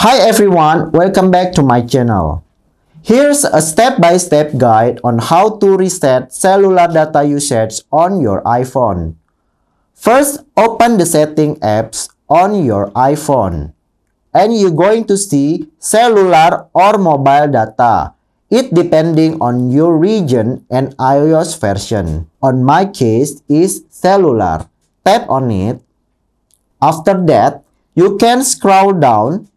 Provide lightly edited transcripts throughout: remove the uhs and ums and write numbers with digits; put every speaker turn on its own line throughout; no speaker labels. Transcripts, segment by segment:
Hi everyone, welcome back to my channel. Here's a step-by-step guide on how to reset cellular data usage on your iPhone. First, open the setting apps on your iPhone. And you're going to see cellular or mobile data. It depending on your region and iOS version. On my case is cellular. Tap on it. After that, you can scroll down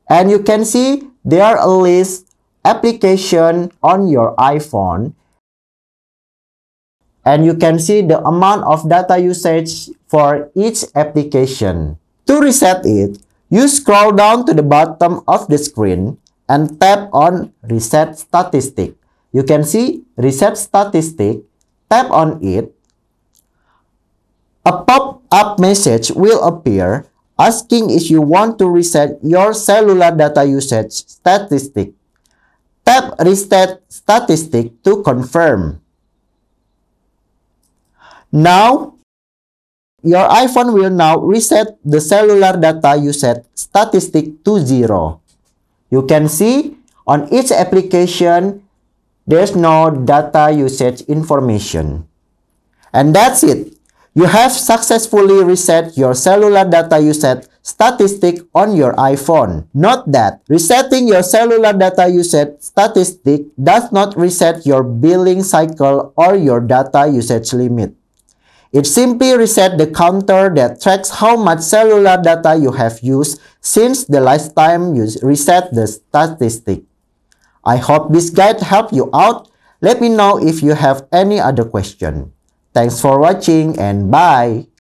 and you can see there are a list application on your iPhone. And you can see the amount of data usage for each application. To reset it, you scroll down to the bottom of the screen and tap on Reset Statistic. You can see Reset Statistic. Tap on it. A pop-up message will appear asking if you want to reset your cellular data usage statistic. Tap Reset Statistic to confirm. Now, your iPhone will now reset the cellular data usage statistic to 0. You can see on each application, there's no data usage information. And that's it. You have successfully reset your cellular data usage statistic on your iPhone. Note that resetting your cellular data usage statistic does not reset your billing cycle or your data usage limit. It simply resets the counter that tracks how much cellular data you have used since the last time you reset the statistic. I hope this guide helped you out. Let me know if you have any other question. Thanks for watching and bye!